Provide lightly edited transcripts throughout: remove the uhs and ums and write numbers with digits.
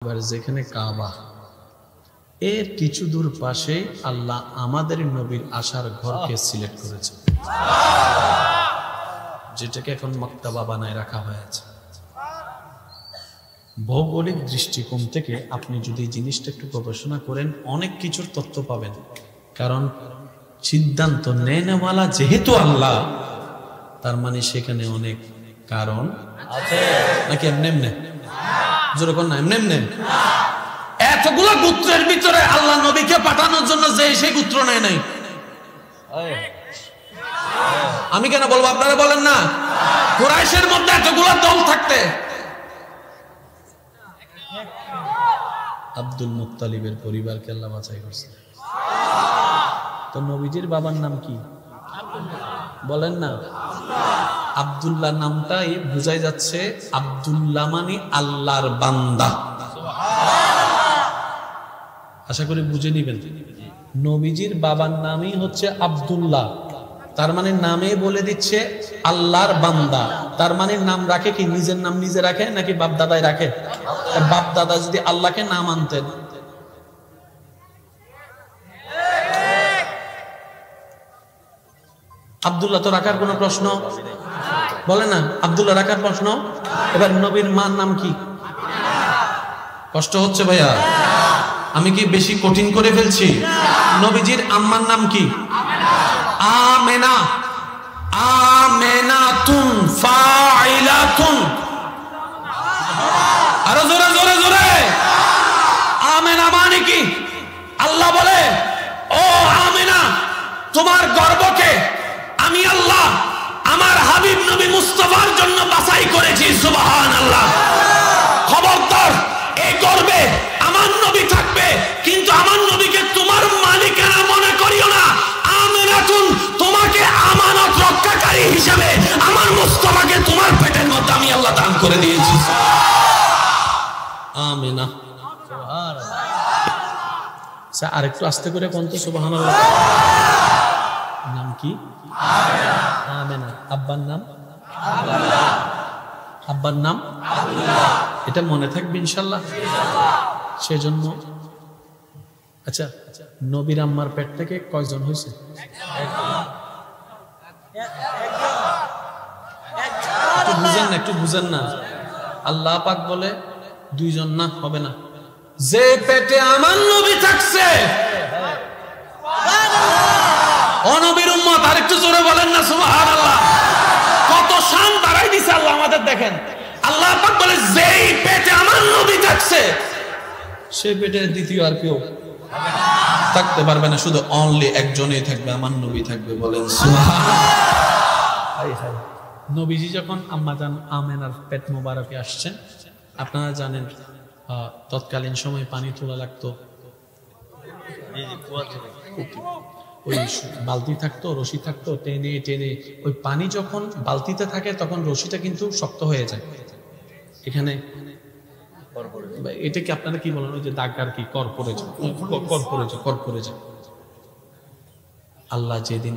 এবার যেখানে কাবা এর কিছু দূর পাশে আল্লাহ আমাদের নবীর আসার ঘরকে সিলেক্ট করেছে, যেটাকে এখন মাকতাবা বানায় রাখা হয়েছে। ভৌগোলিক দৃষ্টিকোণ থেকে আপনি যদি জিনিসটা একটু গবেষণা করেন অনেক কিছুর তথ্য পাবেন। কারণ সিদ্ধান্ত নেওয়ালা যেহেতু আল্লাহ, তার মানে সেখানে অনেক কারণ আছে নাকি? এমনি এমনি যেরকম না, এমনি এমনি এতগুলো গোত্রের ভিতরে আল্লাহ নবীকে পাঠানোর জন্য যে সেই গোত্র নেয় নাই। আমি কেন বলবো, আপনারা বলেন না? কুরাইশের মধ্যে এতগুলো দল থাকতে আব্দুল মুত্তালিবের পরিবারকে আল্লাহ বাছাই করছে। তো নবীজির বাবার নাম কি বলেন না? আব্দুল্লাহ নামটাই বুঝাই যাচ্ছে আব্দুল্লাহ মানে আল্লাহর বান্দা। আশা করি বুঝে নিবেন। নবীজির বাবার নামই হচ্ছে আব্দুল্লাহ, তার মানে নামে বলে দিচ্ছে আল্লাহর বান্দা। তার মানে নাম রাখে কি নিজের নাম নিজে রাখে নাকি বাপ দাদাই রাখে? বাপ দাদা যদি আল্লাহকে নাম আনতেন, আব্দুল্লাহ তো রাখার কোনো প্রশ্ন বলে না, আব্দুল্লাহ রাখার প্রশ্ন। এবার নবীর মার নাম কি? কষ্ট হচ্ছে ভাইয়া? আমি কি বেশি কঠিন করে ফেলছি? নবীজির আম্মার নাম কি? আমেনা। আমেনাতুন ফাইলাতুন। আরো জোরে জোরে জোরে। আমেনা মানে কি? আল্লাহ বলে, ও আমেনা, তোমার গর্ভকে আমি আল্লাহ আমার হাবিব নবী মুস্তাফার জন্য বাছাই করেছি। সুবহানাল্লাহ। খবরদার, এই গর্বে আমার নবী থাকবে, কিন্তু আমার নবীকে তোমার মালিকানা মনে করিও না। আমিনাতুন, তোমাকে আমানত রক্ষাকারী হিসাবে আমার মুস্তাফাকে তোমার পেটের মধ্যে আমি আল্লাহ দান করে দিয়েছি। আমিনা। সুবহানাল্লাহ। আরেকটু আস্তে করে কোন তো সুবহানাল্লাহ। নাম কি? আমেনা। আব্বার নাম? আব্বার নাম? এটা মনে থাকবে ইনশাল্লাহ। সেজন্য আচ্ছা, নবীর আম্মার পেট থেকে কয়জন হয়েছে? একটু বুঝেন না, একটু বুঝেন না। আল্লাহ পাক বলে দুইজন না, হবে না। যে পেটে আমার নবী থাকছে, অনবীর উম্মত। আর একটু জোরে বলেন না সুবহানাল্লাহ। কত শান বাড়াই দিছে আল্লাহ আমাদের। দেখেন, আল্লাহ পাক বলে যেই পেটে আমার নবী থাকছে, সে পেটে দ্বিতীয় আর কেউ থাকতে পারবে না, শুধু অনলি একজনই থাকবে, আমার নবী থাকবে। বলেন সুবহানাল্লাহ। নবীজি যখন আম্মাজান আমেনার পেট মোবারকে আসছেন, আপনারা জানেন তৎকালীন সময় পানি তোলা লাগতো, ওই বালতি থাকতো, রশি থাকতো, টেনে টেনে ওই পানি যখন বালতিতে থাকে তখন রশিটা কিন্তু শক্ত হয়ে যায়। এখানে এটা কি আপনারা কি বলেন? ওই যে দাগ আর কি কর পড়ে যায়, কর পড়ে যায়। আল্লাহ যেদিন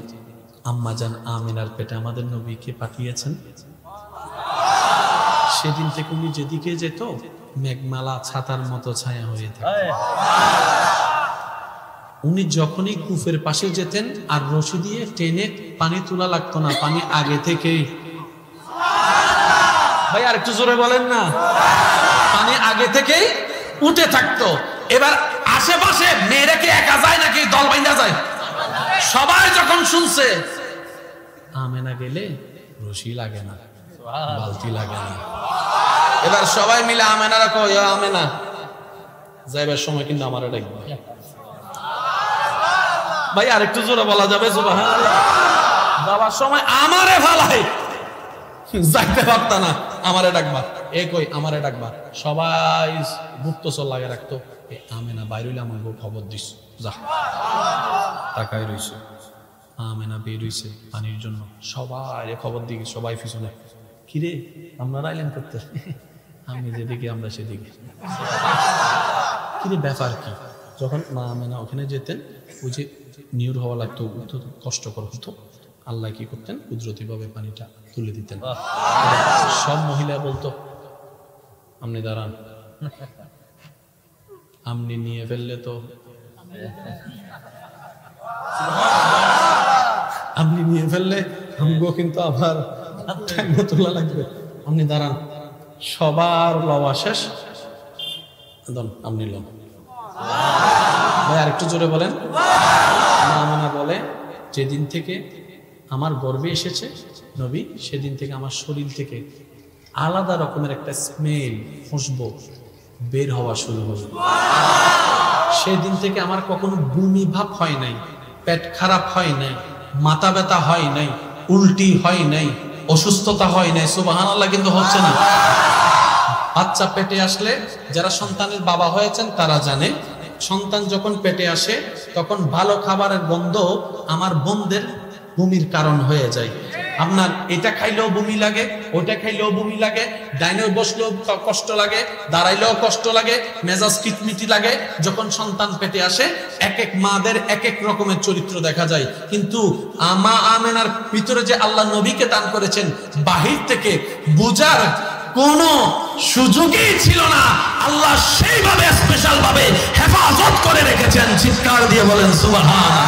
আম্মাজান আমিনার পেটে আমাদের নবীকে পাঠিয়েছেন, সেদিন থেকে উনি যেদিকে যেত মেঘমালা ছাতার মতো ছায়া হয়ে থাকে। উনি যখনই কূপের পাশে যেতেন আর রশি দিয়ে টেনে পানি তোলা লাগতো না, পানি আগে থেকেই। ভাই আর একটু জোরে বলেন না। পানি আগে থেকেই উঠে থাকতো। এবার আশেপাশে মেয়েরা কি একা যায় নাকি দল বাইন্দা যায়? সবাই যখন শুনছে আমেনা গেলে রশি লাগে না, বালতি লাগে না, এবার সবাই মিলে আমেনারা কয়, আমেনা যাইবার সময় কিন্তু আমারে ডাকবে। ভাই আরেকটু জোরে বলা যাবে সুবহানাল্লাহ? যাবার সময় আমারে ফালাই, যাইতে পারতা না, আমারে ডাকবা। এ কই আমারে ডাকবা। সবাই গুপ্তচর লাগে রাখতো, আমেনা বাইর হইলে আমাকে খবর দিস, যা। তাকাই রইছে, আমেনা বের হইছে পানির জন্য। সবাই খবর দিকে, সবাই পিছনে। কিরে আপনারা আইলেন করতে? আমি যেদিকে আমরা সেদিকে। কিরে ব্যাপার কি? যখন মা আমেনা ওখানে যেতেন, ওই যে নিউর হওয়া লাগতো, কষ্টকর হতো, আল্লাহ কি করতেন? কুদরতি ভাবে পানিটা তুলে দিতেন। সব মহিলা বলতো আপনি দাঁড়ান, আপনি নিয়ে ফেললে তো আপনি নিয়ে ফেললে আমগো কিন্তু আবার টাইমে তোলা লাগবে। আপনি দাঁড়ান, সবার লওয়া শেষ, আপনি লন ভাই, আরেকটু জোরে বলেন। আমেনা বলে যেদিন থেকে আমার গর্ভে এসেছে নবী, সেদিন থেকে আমার শরীর থেকে আলাদা রকমের একটা স্মেল, খুশবু বের হওয়া শুরু হলো। সেদিন থেকে আমার কখনো বমি ভাব হয় নাই, পেট খারাপ হয় নাই, মাথা ব্যথা হয় নাই, উল্টি হয় নাই, অসুস্থতা হয় নাই। সুবহানাল্লাহ, কিন্তু হচ্ছে না। বাচ্চা পেটে আসলে, যারা সন্তানের বাবা হয়েছেন তারা জানে, সন্তান যখন পেটে আসে তখন ভালো খাবারের গন্ধ আমার বোনদের বমির কারণ হয়ে যায়। আপনার এটা খাইলেও বমি লাগে, ওটা খাইলেও বমি লাগে, ডাইনে বসলেও কষ্ট লাগে, দাঁড়াইলেও কষ্ট লাগে, মেজাজ কিটমিটি লাগে। যখন সন্তান পেটে আসে এক এক মাদের এক এক রকমের চরিত্র দেখা যায়। কিন্তু মা আমেনার ভিতরে যে আল্লাহ নবীকে দান করেছেন, বাহির থেকে বুঝার কোন সুযোগই ছিল না। আল্লাহ সেইভাবে স্পেশাল ভাবে হেফাজত করে রেখেছেন। চিৎকার দিয়ে বলেন সুবহানাল্লাহ।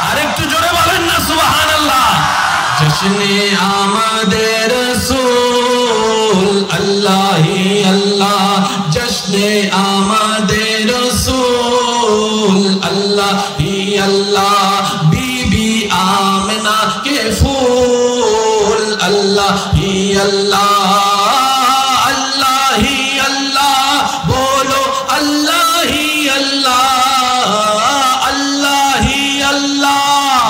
আরেকটু জোরে বলেন না সুবহানাল্লাহ। জশ্নে আমাদের রাসূল আল্লাহি আল্লাহ, জশ্নে আমাদের রাসূল আল্লাহি আল্লাহ, বিবি আমেনা কে ফুল আল্লাহি আল্লাহ, আল্লাহি আল্লাহ, বলো আল্লাহি আল্লাহ, আল্লাহি আল্লাহ,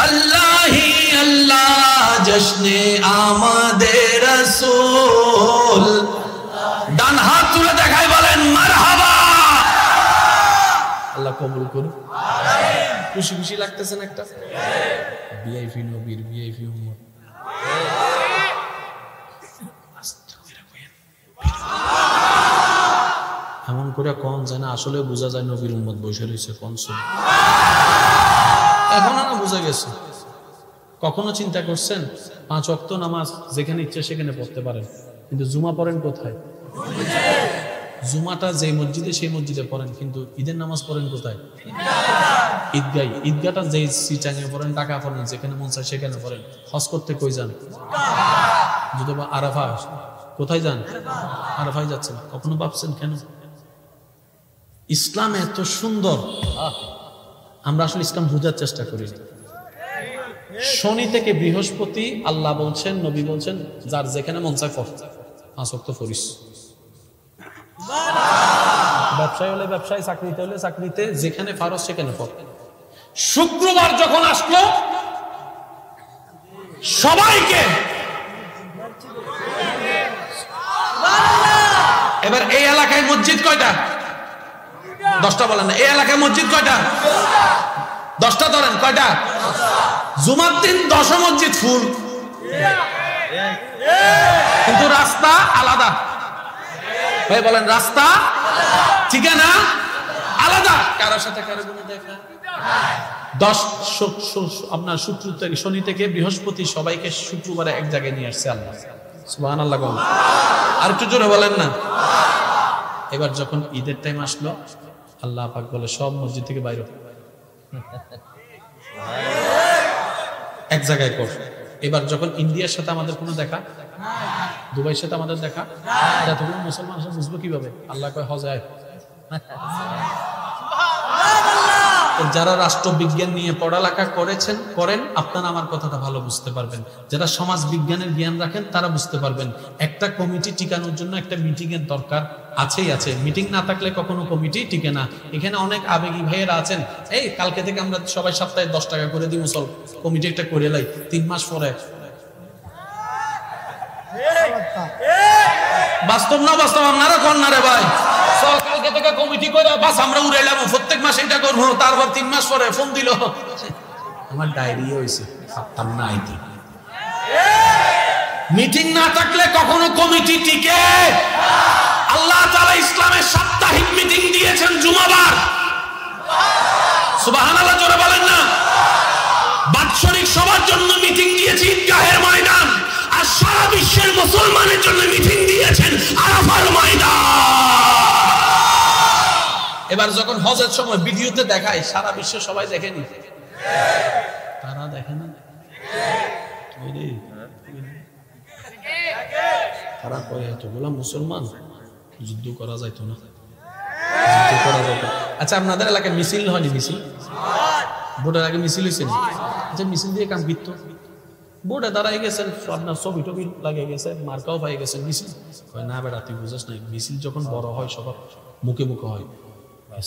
আল্লাহি আল্লাহ, জশ্নে আমাদের রাসূল। ডান হাত তুলে দেখাই বলেন মারহাবা। আল্লাহ কবুল করুন। খুশি খুশি লাগতেছেন একটা? ভিআইপি নবীর ভিআইপি উম্মত। এমন করে কোন যায় না, আসলে বোঝা যায় নবীর উম্মত বসে রয়েছে কোন সময়। এখন না বোঝা গেছে। কখনো চিন্তা করছেন 5 ওয়াক্ত নামাজ যেখানে ইচ্ছে সেখানে পড়তে পারেন, কিন্তু জুমা পড়েন কোথায়? জুমাটা যে মসজিদে সেই মসজিদে পড়েন, কিন্তু ঈদের নামাজ পড়েন কোথায়? ঈদগাহ। ঈদগাহটা যে সিটাঙে পড়েন, টাকা পড়েন, যেখানে মন চায় সেখানে পড়েন। হজ করতে কই যান? যদি আরাফা, কোথায় যান? আরাফায় যাচ্ছেন। কখনো ভাবছেন কেন? ইসলাম এত সুন্দর, আমরা আসলে ইসলাম বোঝার চেষ্টা করি। শনি থেকে বৃহস্পতি আল্লাহ বলছেন, নবী বলছেন, যার যেখানে মন চায় পড়, 5 ওয়াক্ত পড়িস। ব্যবসায় হলে ব্যবসায়, চাকরিতে হলে চাকরিতে, যেখানে পারো সেখানে পড়। শুক্রবার যখন আসলো সবাইকে, এবার এই এলাকায় মসজিদ কয়টা? 10টা বলেন না। এই এলাকায় মসজিদ কয়টা? 10টা ধরেন, কয়টা? জুমার দিন 10 মসজিদ ফুল, কিন্তু রাস্তা আলাদা। ভাই বলেন, রাস্তা ঠিকানা আলাদা। কারোর সাথে কারো কোনো দেখা। 10 আপনার শুক্র থেকে, শনি থেকে বৃহস্পতি সবাইকে শুক্রবারে এক জায়গায় নিয়ে আসছে আল্লাহ। সুবহানাল্লাহ। আর একটু জোরে বলেন না। এবার যখন ঈদের টাইম আসলো, আল্লাহ পাক বলে সব মসজিদ থেকে বাইরে এক জায়গায় কর। এবার যখন ইন্ডিয়ার সাথে আমাদের কোনো দেখা, দুবাইয়ের সাথে আমাদের দেখা, এতগুলো মুসলমান বুঝবো কিভাবে? আল্লাহ কয় হজে আয়। যারা রাষ্ট্রবিজ্ঞান নিয়ে পড়ালেখা করেন, আপনারা আমার কথাটা ভালো বুঝতে পারবেন। যারা সমাজ বিজ্ঞানের জ্ঞান রাখেন তারা বুঝতে পারবেন। একটা কমিটি টিকানোর জন্য একটা মিটিং এর দরকার আছেই আছে। মিটিং না থাকলে কখনো কমিটি টিকে না। এখানে অনেক আবেগী ভাইয়েরা আছেন, এই কালকে থেকে আমরা সবাই সপ্তাহে 10 টাকা করে দিব, চল কমিটি একটা করে লাই, 3 মাস পরে। বাস্তব না বাস্তব আপনারা কোন না রে ভাই? চল কালকে থেকে কমিটি করে বাস আমরা উড়াইলাম, প্রত্যেক মাসে এটা করবো। তারপর 3 মাস পরে ফোন দিল, আমার ডায়রি হয়েছে, ভাবতাম না আইতে। মিটিং না থাকলে কখনো কমিটি টিকে? আল্লাহ তাআলা ইসলামের সাপ্তাহিক মিটিং দিয়েছেন জুমাবার। সুবহানাল্লাহ, জোরে বলেন না। বাৎসরিক সবার জন্য মিটিং দিয়েছে ঈদগাহের ময়দান, আর সারা বিশ্বের মুসলমানের জন্য মিটিং দিয়েছেন আরাফার ময়দান। এবার যখন হজের সময় ভিডিওতে দেখায়, সারা বিশ্ব সবাই দেখেনি, তারা দেখে না। তারা কয় এতগুলা মুসলমান, যুদ্ধ করা যাইতো না, যুদ্ধ করা যাইতো। আচ্ছা, আপনাদের এলাকায় মিছিল হয়নি? মিছিল ভোটের আগে মিছিল হয়েছে না? আচ্ছা, মিছিল দিয়ে কাম কিত, বোর্ডে দাঁড়াই গেছেন, আপনার ছবি টবি লাগিয়ে গেছে, মার্কাও পাই গেছেন, মিছিল হয় না। বেড়া তুই বুঝাস নাই, মিছিল যখন বড় হয় সবার মুখে মুখে হয়,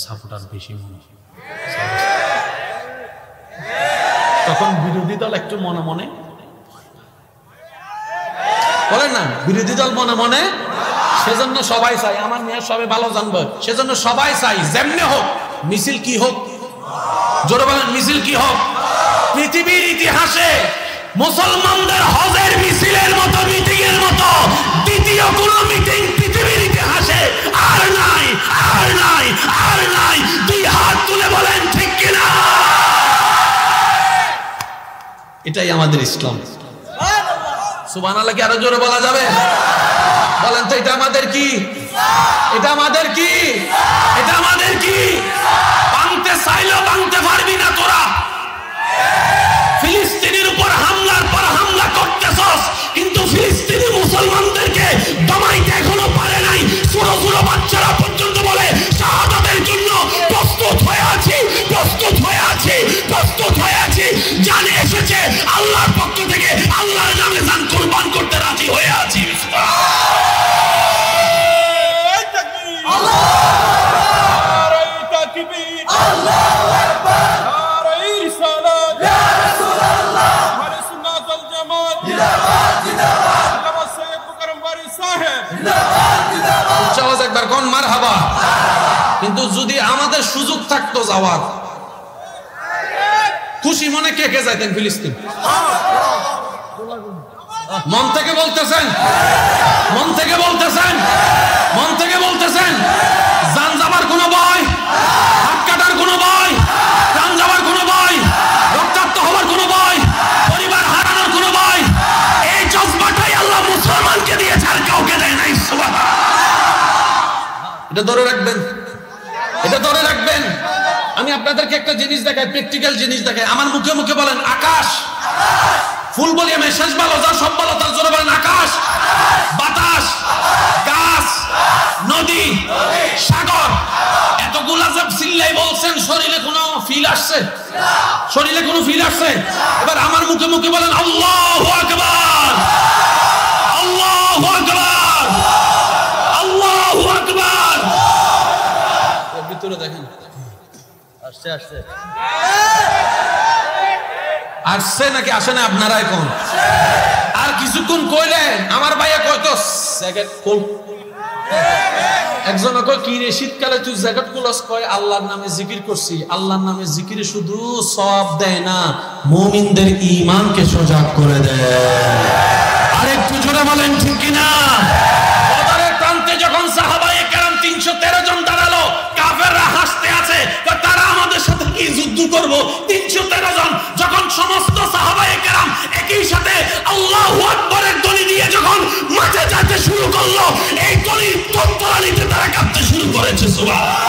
সাপোর্টার বেশি মনে হয়, তখন বিরোধী দল একটু মনে মনে বলেন না, বিরোধী দল মনে মনে। সেজন্য সবাই চাই আমার মেয়ে সবাই ভালো জানবে, সেজন্য সবাই চাই যেমনি হোক মিছিল কি হোক, জোরে বলেন মিছিল কি হোক। পৃথিবীর ইতিহাসে মুসলমানদের হজের মিছিলের মতো, মিটিং এর মতো দ্বিতীয় কোন মিটিং পৃথিবীর ইতিহাসে আর নাই, আর নাই, আর নাই। দুই হাত তুলে বলেন ঠিক কিনা? এটাই আমাদের ইসলাম। সুবহানাল্লাহ কি আরো জোরে বলা যাবে? বলেন তো এটা আমাদের কি? এটা আমাদের কি? এটা আমাদের কি? ভাঙতে চাইলেও ভাঙতে পারবি না তোরা। ফিলিস্তিনের উপর হামলার পর হামলা করতেছস, কিন্তু ফিলিস্তিনি মুসলমানদেরকে দমাইতে এখনো পারে নাই। ছোট ছোট বাচ্চারা পর্যন্ত বলে শাহাদাতের জন্য প্রস্তুত হয়ে আছি, প্রস্তুত হয়ে আছি, প্রস্তুত হয়ে আছি। জানে এসেছে আল্লাহর পক্ষ থেকে, আল্লাহর নামে জান কুরবান করতে রাজি হয়ে আছি। একবার কোন মারহাবা। কিন্তু যদি আমাদের সুযোগ থাকতো যাওয়ার, খুশি মনে কে কে যাইতেন ফিলিস্তিন? মন থেকে বলতেছেন, মন থেকে বলতেছেন, মন থেকে বলতেছেন। জান যাবার কোনো ভয়, হাত কাটার কোনো ভয়, প্রাণ যাবার কোনো ভয়, রক্তাক্ত হওয়ার কোনো ভয়, পরিবার হারানোর কোনো ভয়। এই জজবাটাই আল্লাহ মুসলমানকে দিয়েছে, আর কাউকে দেয় নাই। সুবহানাল্লাহ। এটা ধরে রাখবেন, এটা ধরে রাখবেন। আমি আপনাদেরকে একটা জিনিস দেখাই, প্র্যাকটিক্যাল জিনিস দেখাই। আমার মুখে মুখে বলেন আকাশ। ফুল বলি আমি, শেষ ভালো যা সব ভালো, তার জন্য বলেন আকাশ, বাতাস, গাছ, নদী, সাগর। এতগুলা যে চিল্লাই বলছেন, শরীরে কোনো ফিল আসছে? শরীরে কোনো ফিল আসছে? এবার আমার মুখে মুখে বলেন আল্লাহু আকবার, আল্লাহু আকবার, আল্লাহু আকবার। এর ভিতরে দেখেন আসছে, আসছে, আসছে নাকি আসে না? আপনারা এখন আর কিছুক্ষণ কইলেন আমার ভাইয়া কয়তো জ্যাকেট খুল। একজন কয় কি রে শীতকালে তুই জ্যাকেট খুলস? কয় আল্লাহর নামে জিকির করছি। আল্লাহর নামে জিকিরে শুধু সওয়াব দেয় না, মুমিনদের ঈমানকে সজাগ করে দেয়। আর একটু জোরে বলেন ঠিক কিনা? বদরের প্রান্তে যখন সাহাবায়ে কেরাম 313 জন দাঁড়ালো, কাফেররা হাসতে আছে, তারা আমাদের সাথে কি যুদ্ধ করব? 313 জন যখন সমস্ত সাহাবায়ে কেরাম একই সাথে আল্লাহু আকবারের ধ্বনি দিয়ে যখন মাঠে যেতে শুরু করলো, এই ধ্বনির তন্তরালিতে তারা কাঁপতে শুরু করেছে। সুবহানাল্লাহ।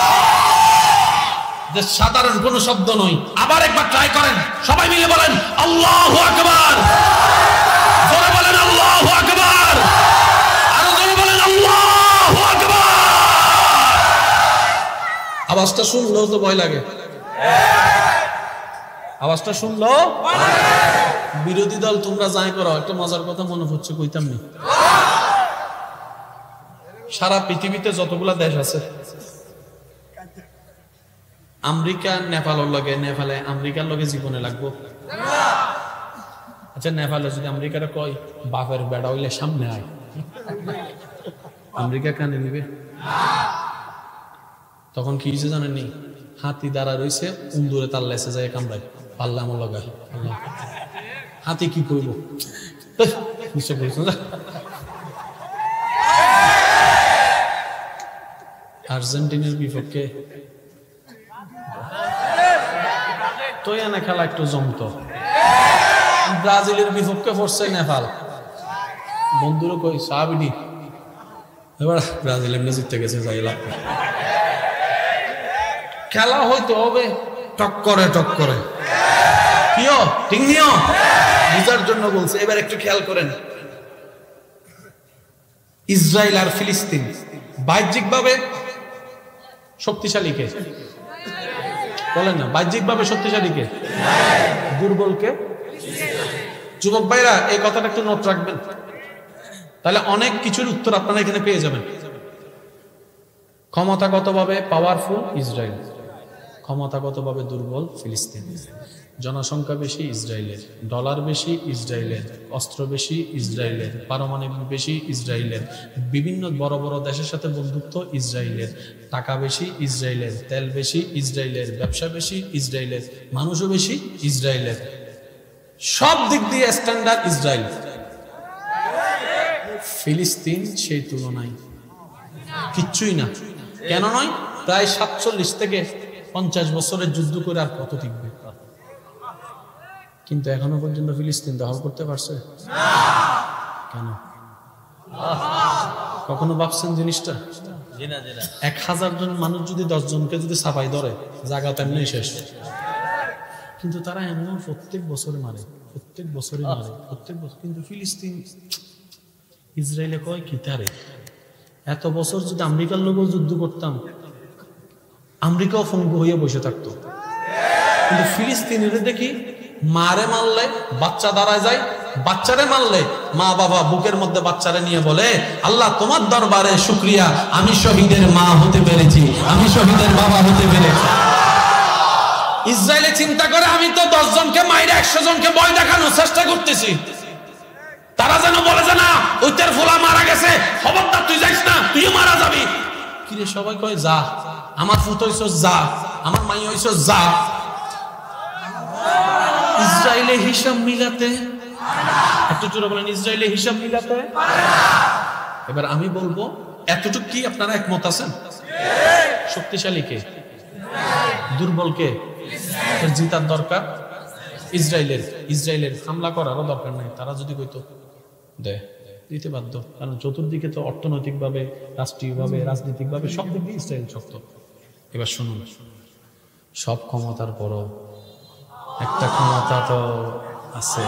যে সাধারণ কোনো শব্দ নয়। আবার একবার ট্রাই করেন, সবাই মিলে বলেন আল্লাহু আকবার। জোরে বলেন আল্লাহু আকবার, আরো জোরে বলেন আল্লাহু আকবার। আওয়াজটা শুনলেও তো ভয় লাগে, আওয়াজটা শুনলো। বিরোধী দল তোমরা যাই করো, একটা মজার কথা মনে হচ্ছে, কইতাম নি। সারা পৃথিবীতে যতগুলা দেশ আছে, আমেরিকা নেপালের লগে, নেপালে আমেরিকার লগে জীবনে লাগবো। আচ্ছা, নেপালে যদি আমেরিকাটা কয় বাপের বেড়া হইলে সামনে আয়, আমেরিকা কানে নিবে? তখন কি হয়েছে জানেননি? হাতি দ্বারা রয়েছে, উন্দুরে তার লেসে যায় কামড়ায়, পাল্লা আমার লাগায়। হাতি কি করবো? আর্জেন্টিনার বিপক্ষে তো এনে খেলা একটু জমতো। ব্রাজিলের বিপক্ষে পড়ছে নেপাল, বন্ধুরও কই সাবিডি, এবার ব্রাজিল এমনি জিততে গেছে, যাই লাভ। খেলা হইতে হবে টক্করে টক্করে, কিও ঠিক নিও, বুঝার জন্য বলছে। এবার একটু খেয়াল করেন, ইসরায়েল আর ফিলিস্তিন বাহ্যিকভাবে শক্তিশালী কে? বলেন না, বাহ্যিকভাবে শক্তিশালী কে? দুর্বল কে? যুবক ভাইরা এই কথাটা একটু নোট রাখবেন, তাহলে অনেক কিছুর উত্তর আপনারা এখানে পেয়ে যাবেন। ক্ষমতাগতভাবে পাওয়ারফুল ইসরায়েল, ক্ষমতাগতভাবে দুর্বল ফিলিস্তিন। জনসংখ্যা বেশি ইসরায়েলের, ডলার বেশি ইসরায়েলের, অস্ত্র বেশি ইসরায়েলের, পারমাণবিক বেশি ইসরায়েলের, বিভিন্ন বড় বড় দেশের সাথে বন্ধুত্ব ইসরায়েলের, টাকা বেশি ইসরায়েলের, তেল বেশি ইসরায়েলের, ব্যবসা বেশি ইসরায়েলের, মানুষও বেশি ইসরায়েলের, সব দিক দিয়ে স্ট্যান্ডার্ড ইসরায়েল। ফিলিস্তিন সেই তুলনায় কিচ্ছুই না। কেন নয়? প্রায় 47 থেকে 50 বছরের যুদ্ধ করে আর কত টিকবে? কিন্তু এখনো পর্যন্ত ফিলিস্তিন দখল করতে পারছে? কেন? কখনো ভাবছেন জিনিসটা? 1000 জন মানুষ যদি 10 জনকে যদি ছাপাই ধরে, জায়গা তেমনি শেষ। কিন্তু তারা এমন প্রত্যেক বছরে মারে, প্রত্যেক বছরে মারে, প্রত্যেক বছর। কিন্তু ফিলিস্তিন, ইসরায়েলে কয় কি তারে এত বছর যদি আমেরিকার লোকও যুদ্ধ করতাম, আমেরিকাও ফঙ্গু হয়ে বসে থাকতো। কিন্তু ফিলিস্তিনের দেখি মারে মারলে বাচ্চা দাঁড়ায় যায়, বাচ্চারে মারলে মা বাবা বুকের মধ্যে বাচ্চারে নিয়ে বলে, আল্লাহ তোমার দরবারে শুকরিয়া, আমি শহীদের মা হতে পেরেছি, আমি শহীদের বাবা হতে পেরেছি। ইসরায়েলে চিন্তা করে আমি তো 10 জনকে মাইরে 100 জনকে ভয় দেখানোর চেষ্টা করতেছি, তারা যেন বলে যে না ওইটার ফোলা মারা গেছে, খবরদার তুই যাইস না, তুইও মারা যাবি। কিরে সবাই কয় যা, আমার ফুট হইছ যা, আমার মাই হইছ যা। ইসরায়েলে হিসাব মিলাতে, একটু জোরে বলেন, ইসরায়েলে হিসাব মিলাতে। এবার আমি বলবো এতটুকু কি আপনারা একমত আছেন? শক্তিশালী কে? দুর্বল কে? জিতার দরকার ইসরায়েলের। ইসরায়েলের হামলা করারও দরকার নাই, তারা যদি কইতো দেয় দিতে বাধ্য, কারণ চতুর্দিকে তো অর্থনৈতিকভাবে, রাষ্ট্রীয়ভাবে, রাজনৈতিকভাবে সব দিক দিয়ে ইসরায়েল শক্ত। এবার শুনুন, সব ক্ষমতার পরও একটা ক্ষমতা তো আছে,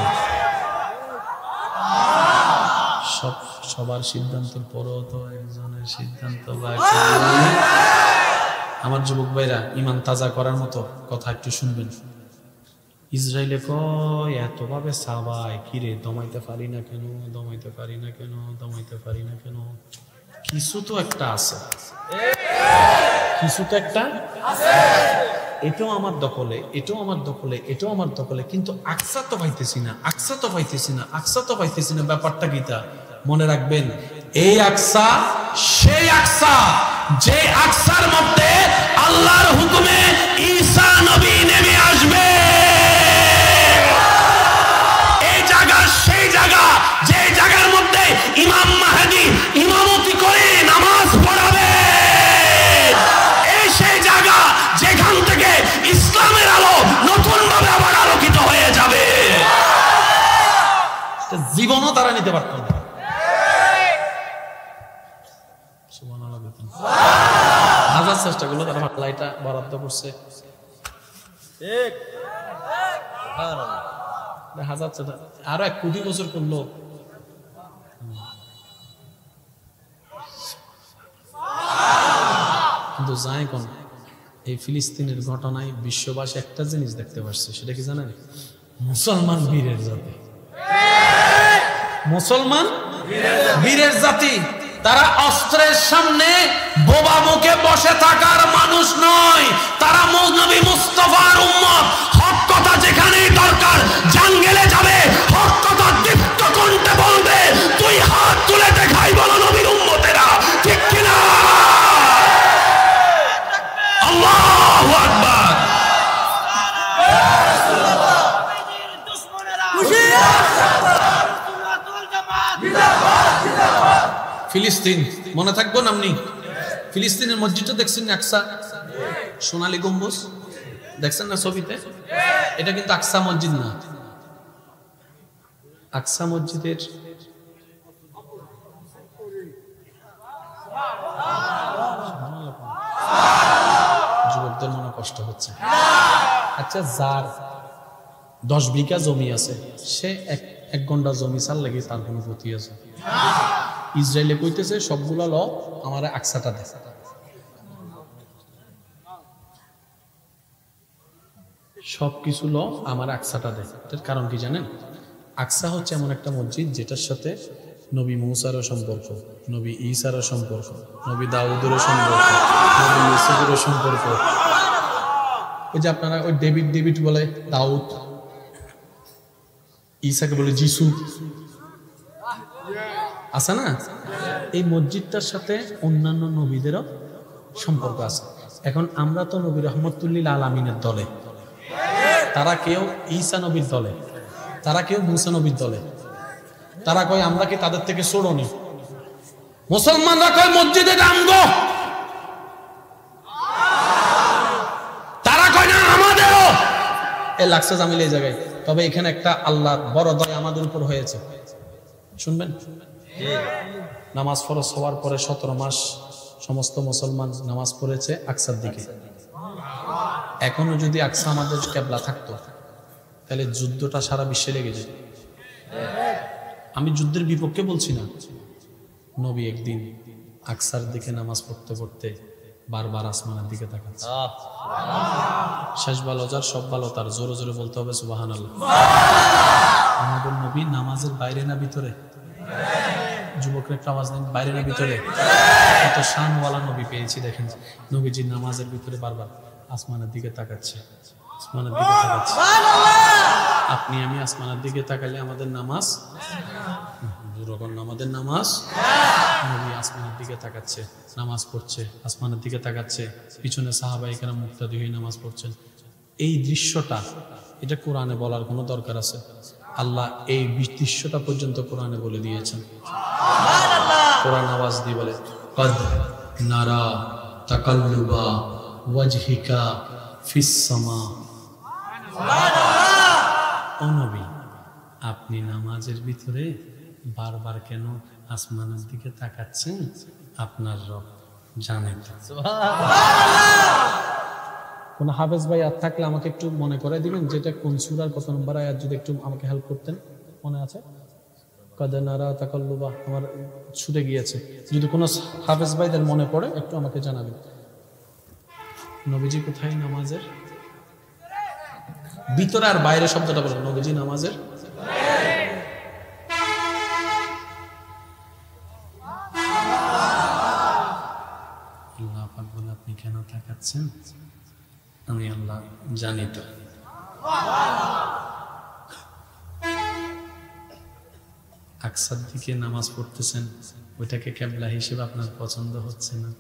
সবার সিদ্ধান্তের পরও তো একজনের সিদ্ধান্ত বাকি। আমার যুবক ভাইরা, ইমান তাজা করার মতো কথা একটু শুনবেন। ইসরায়েলে কয় এতভাবে সাবাই, কিরে দমাইতে পারি না কেন, দমাইতে পারি না কেন, দমাইতে পারি না কেন? কিছু তো একটা আছে, কিছু তো একটা আছে। এটাও আমার দখলে, এটাও আমার দখলে, এটাও আমার দখলে, কিন্তু আকসা তো পাইতেছি না, আকসা তো পাইতেছি না, আকসা তো পাইতেছি না। ব্যাপারটা কিটা? মনে রাখবেন, এই আকসা সেই আকসা যে আকসার মধ্যে আল্লাহর হুকুমে ঈসা নবী নেমে আসবে। এই জায়গা সেই জায়গা যে জায়গার মধ্যে ইমাম মাহদী ইমামতি করে নামাজ পড়াবে। এই সেই জায়গা যেখান থেকে ইসলামের আলো নতুন ভাবে আবার আলোকিত হয়ে যাবে। জীবনও তারা নিতে পারত না। হাজার চেষ্টা করলো, তারা লাইটা বরাদ্দ করছে, হাজার চেষ্টা, আরো 1 কোটি বছর করলো। কিন্তু যাই কোন, এই ফিলিস্তিনের ঘটনায় বিশ্ববাসী একটা জিনিস দেখতে পাচ্ছে, সেটা কি জানেন? মুসলমান বীরের জাতি, মুসলমান বীরের জাতি। তারা অস্ত্রের সামনে বোবা মুখে বসে থাকার মানুষ নয়, তারা নবী মুস্তাফার উম্মত। হক কথা যেখানেই দরকার জাঙ্গেলে যাবে, হক কথা দীপ্ত কণ্ঠে বলবে। তুই হাত তুলে দেখাই, বলো নবীর উম্মতেরা, ঠিক কিনা? আল্লাহু আকবার। ফিলিস্তিন মনে থাকবো না? আপনি ফিলিস্তিনের মসজিদটা দেখছেন না? আকসা, সোনালী গম্বুজ দেখছেন না ছবিতে? এটা কিন্তু আকসা মসজিদ না। আকসা মসজিদের যুবকদের মনে কষ্ট হচ্ছে? আচ্ছা, যার 10 বিঘা জমি আছে, সে এক ঘন্টা জমি চাল লেগে তার কোনো ক্ষতি আছে? ইসরায়েলে কইতেছে সবগুলা ল আমার আকসাটা দেয়। সবকিছু ল আমার আকসাটা দেয়। এটার কারণ কি জানেন? আকসা হচ্ছে এমন একটা মসজিদ যেটার সাথে নবী মূসারও সম্পর্ক, নবী ঈসারও সম্পর্ক, নবী দাউদেরও সম্পর্ক, নবী ইউসুফেরও সম্পর্ক। ওই যে আপনারা ওই ডেভিড বলে দাউদ, ঈসাকে বলে যিশু, আছে না? এই মসজিদটার সাথে অন্যান্য নবীদেরও সম্পর্ক আছে। এখন আমরা তো নবী রহমতুল্লিল আলামিনের দলে, তারা কেউ ঈসা নবীর দলে, তারা কেউ মুসা নবীর দলে। তারা কয় আমরা কি তাদের থেকে ছোড়নি? মুসলমানরা কয় মসজিদে আমগো, তারা কয় না আমাদেরও। এ লাগছে জামিল এই জায়গায়। তবে এখানে একটা আল্লাহর বড় দয়া আমাদের উপর হয়েছে, শুনবেন? নামাজ ফরজ হওয়ার পরে 17 মাস সমস্ত মুসলমান নামাজ পড়েছে আকসার দিকে। এখনো যদি আকসা আমাদের কেবলা থাকতো তাহলে যুদ্ধটা সারা বিশ্বে লেগে যেত। আমি যুদ্ধের বিপক্ষে বলছি না। নবী একদিন আকসার দিকে নামাজ পড়তে পড়তে বারবার আসমানের দিকে তাকাচ্ছে। শেষ ভালো যার, সব ভালো তার। জোরে জোরে বলতে হবে সুবহানাল্লাহ। আমাদের নবী নামাজের বাইরে না ভিতরে? যুবকরা একটু আওয়াজ দেন, বাইরে না ভিতরে? এত শানওয়ালা নবী পেয়েছি। দেখেন নবীজি নামাজের ভিতরে বারবার আসমানের দিকে তাকাচ্ছে, আসমানের দিকে তাকাচ্ছে। আপনি আমি আসমানের দিকে তাকালে আমাদের নামাজ, আমাদের নামাজ, নবী আসমানের দিকে তাকাচ্ছে, নামাজ পড়ছে, আসমানের দিকে তাকাচ্ছে, পিছনে সাহাবায়ে কেরাম মুক্তাদি হয়ে নামাজ পড়ছেন। এই দৃশ্যটা, এটা কোরআনে বলার কোনো দরকার আছে? আল্লাহ এই দৃশ্যটা পর্যন্ত কোরআনে বলে দিয়েছেন। কোরআন আওয়াজ দিয়ে বলে, কদ নারা তাকাল্লুবা ওয়াজহিকা ফিস সামা। ও নবী, আপনি নামাজের ভিতরে বারবার কেন আসমানের দিকে তাকাচ্ছেন? আপনার রব জানেন। কোন হাফেজ ভাই আর থাকলে আমাকে একটু মনে করে দিবেন, যেটা কোন সূরার কত নম্বর আয়াত, যদি একটু আমাকে হেল্প করতেন। মনে আছে? কদ নারা তাকাল্লুবা, আমার ছুটে গিয়েছে। যদি কোনো হাফেজ ভাইদের মনে পড়ে একটু আমাকে জানাবেন। নবীজি কোথায় নামাজের ভিতরে আর বাইরে শব্দটা বলেন। নবীজি নামাজের আল্লাহ পাক বলে, আপনি কেন তাকাচ্ছেন? আমি আল্লাহ জানি। তো আকসার দিকে নামাজ পড়তেছেন, ওইটাকে কিবলা হিসেবে আপনার পছন্দ হচ্ছে না?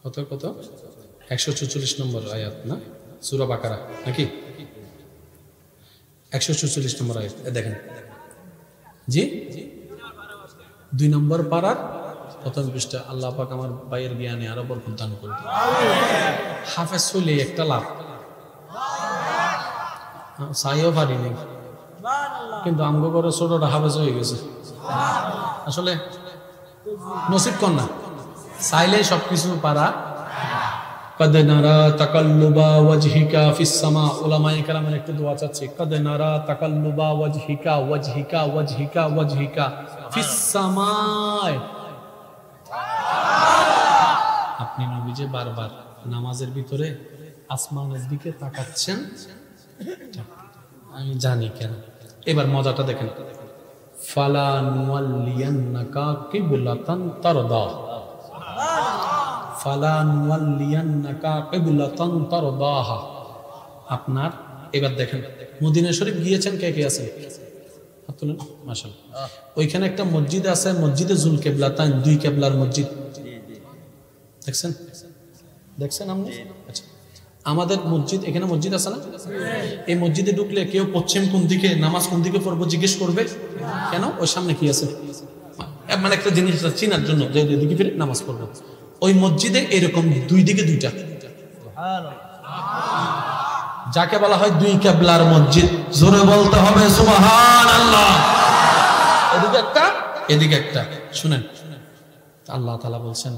কত কত 144 নম্বর আয়াত না সূরা বাকারা নাকি? 144 নম্বর আয়াত দেখেন। জি 2 নম্বর পারার প্রথম পৃষ্ঠা। আল্লাহ পাক আমার ভাইয়ের জ্ঞানে আরো বরকত দান করুন। হাফেজ হইলে একটা লাভ, চাইও পারি নাই, কিন্তু আমগো করে ছোটটা হাফেজ হয়ে গেছে। আসলে নসিব কন্যা চাইলে সবকিছু পারা। কদ নারা তাকাল্লুবা ওয়াজহিকা ফিস সামা। উলামায়ে কেরামের একটু দোয়া চাচ্ছি। কদ নারা তাকাল্লুবা ওয়াজহিকা ওয়াজহিকা ওয়াজহিকা ওয়াজহিকা ফিস সামায়। আপনি নবীজি বারবার নামাজের ভিতরে আসমানের দিকে তাকাচ্ছেন, আমি জানি কেন। এবার মজাটা দেখেন। ফালা নুওয়াল্লিয়ান্নাকা কিবলাতান তারদা। ফালা নুওয়াল্লিয়ান্নাকা কিবলাতান তারদাহা। আপনার এবার দেখেন, মদিনা শরীফ গিয়েছেন কে কে আছেন? হাত তুলেন। মাশাআল্লাহ। ওইখানে একটা মসজিদ আছে, মসজিদে জুল কিবলাতান, 2 কিবলার মসজিদ। দেখছেন? দেখছেন আপনি? আচ্ছা, আমাদের মসজিদ, এখানে মসজিদ আছে না? এই মসজিদে ঢুকলে কেউ পশ্চিম কোন দিকে, নামাজ কোন দিকে পড়বো জিজ্ঞেস করবে কেন? ওই সামনে কি আছে, মানে একটা জিনিস চিনার জন্য যে দিকে ফিরে নামাজ পড়বো। ওই মসজিদে এরকম 2 দিকে 2টা, যাকে বলা হয় 2 কিবলার মসজিদ। জোরে বলতে হবে সুবহানাল্লাহ। এদিকে একটা, এদিকে একটা। শুনেন, আল্লাহ তাআলা বলছেন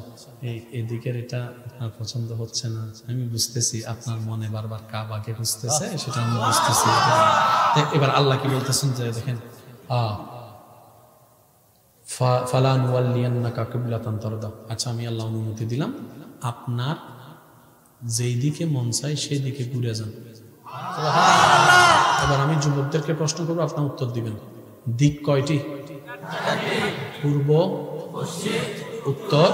এদিকের এটা আপনার পছন্দ হচ্ছে না, আমি বুঝতেছি আপনার মনে বারবার কাবাকে খুঁজতেছে, সেটা আমি বুঝতেছি। এবার আল্লাহ কি বলতেছেন যে দেখেন ফালা নুওয়াল্লিয়ান্নাকা কিবলাতান তারদা, আচ্ছা আমি আল্লাহ অনুমতি দিলাম, আপনার যেই দিকে মন চায় সেই দিকে ঘুরে যান। এবার আমি যুবকদেরকে প্রশ্ন করবো, আপনার উত্তর দিবেন। দিক কয়টি? পূর্ব, উত্তর।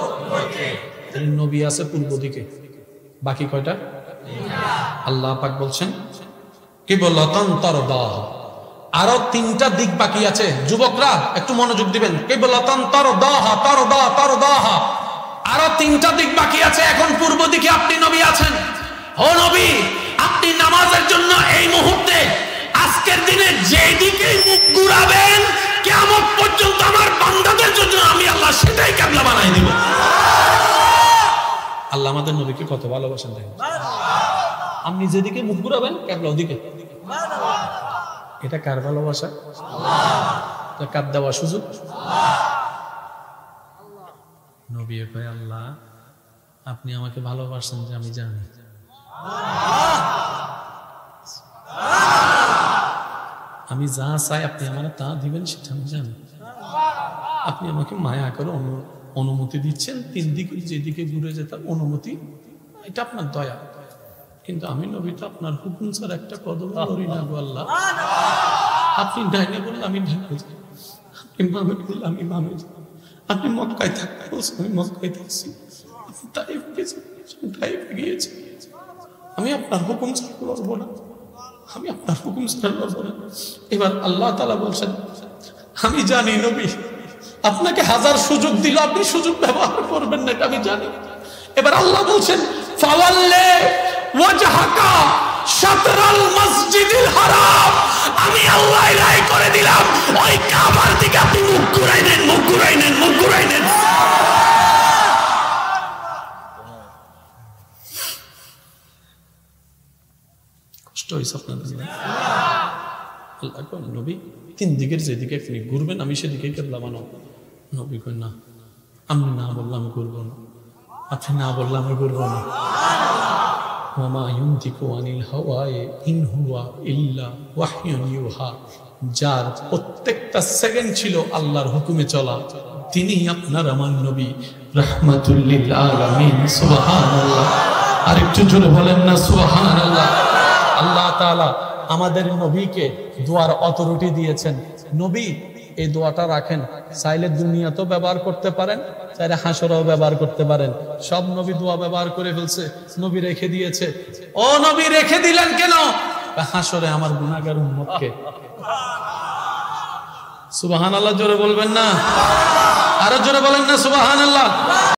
নবী আছে পূর্ব দিকে, বাকি কয়টা? আল্লাহ পাক বলছেন কিবলাতান তারদা, আরো 3টা দিক বাকি আছে। যুবকরা একটু মনোযোগ দিবেন। কিবলাতান তারদাহা, তারদা তারদাহা, আরো 3টা দিক বাকি আছে। এখন পূর্ব দিকে আপনি নবী আছেন। ও নবী, আপনি নামাজের জন্য এই মুহূর্তে আজকের দিনে যেই দিকে মুখ ঘুরাবেন, কিয়ামত পর্যন্ত আমার বান্দাদের জন্য আমি আল্লাহ সেটাই কিবলা বানাই দিব। আল্লাহ আমাদের নবীকে কত ভালোবাসেন দেখেন। আপনি যেদিকে মুখ ঘুরাবেন কিবলা ওদিকে। এটা কার ভালোবাসা? আল্লাহ। কার দেওয়া সুযোগ? নবী কয় আল্লাহ আপনি আমাকে ভালোবাসেন যে আমি জানি। আমি যা চাই আপনি আমার তা দিবেন সেটা আমি জানি। আপনি আমাকে মায়া করে অনুমতি দিচ্ছেন 3 দিকে যেদিকে ঘুরে যেতাম অনুমতি, এটা আপনার দয়া। কিন্তু আমি নবী তো আপনার হুকুম ছাড়া একটা কদম করি না গো আল্লাহ। আপনি ডাইনে বললে আমি ডাইনে যাই, আপনি বামে বললে আমি বামে যাই, আপনি মক্কায় থাকতে বলছেন আমি মক্কায় থাকছি, আপনি তাইফ গেছেন আমি তাইফে গিয়েছি। আমি আপনার হুকুম ছাড়া লড়বো না, আমি আপনার হুকুম ছাড়া লড়বো না। এবার আল্লাহ তাআলা বলছেন আমি জানি নবী আপনাকে 1000 সুযোগ দিল, আপনি সুযোগ ব্যবহার করবেন না, এটা আমি জানি। এবার আল্লাহ বলছেন ফাওয়াল্লি ওয়াজহাকা শাতরাল মসজিদিল হারাম, আমি আল্লাহ রায় করে দিলাম ওই কাবার দিকে আপনি মুখ ঘুরাই নেন, মুখ ঘুরাই নেন, মুখ ঘুরাই নেন। কষ্ট হয়েছে আপনাদের? আল্লাহ কোন নবী 3 দিকের যেদিকে আপনি ঘুরবেন আমি সেদিকে কিবলা বানাবো। নবী কই না, আমি না বললাম আমি ঘুরবো না, আপনি না বললাম আমি ঘুরবো না। ওয়ামা ইউনতিকু আনিল হাওয়ায়ে ইন হুয়া ইল্লা ওয়াহয়ুন ইউহা, যার প্রত্যেকটা সেকেন্ড ছিল আল্লাহর হুকুমে চলা, তিনি আপনার আমার নবী রাহমাতুল লিল আলামিন। সুবহানাল্লাহ। আরেকটু জোরে বলেন না সুবহানাল্লাহ। আল্লাহ তাআলা আমাদের নবীকে দোয়ার অথরিটি দিয়েছেন। নবী এই দোয়াটা রাখেন, চাইলে দুনিয়াতেও ব্যবহার করতে পারেন, চাইলে হাসরেও ব্যবহার করতে পারেন। সব নবী দোয়া ব্যবহার করে ফেলছে, নবী রেখে দিয়েছে। ও নবী রেখে দিলেন কেন? হাসরে আমার গুনাহগার উম্মতকে। সুবহানাল্লাহ জোরে বলবেন না? আরো জোরে বলেন না সুবহানাল্লাহ।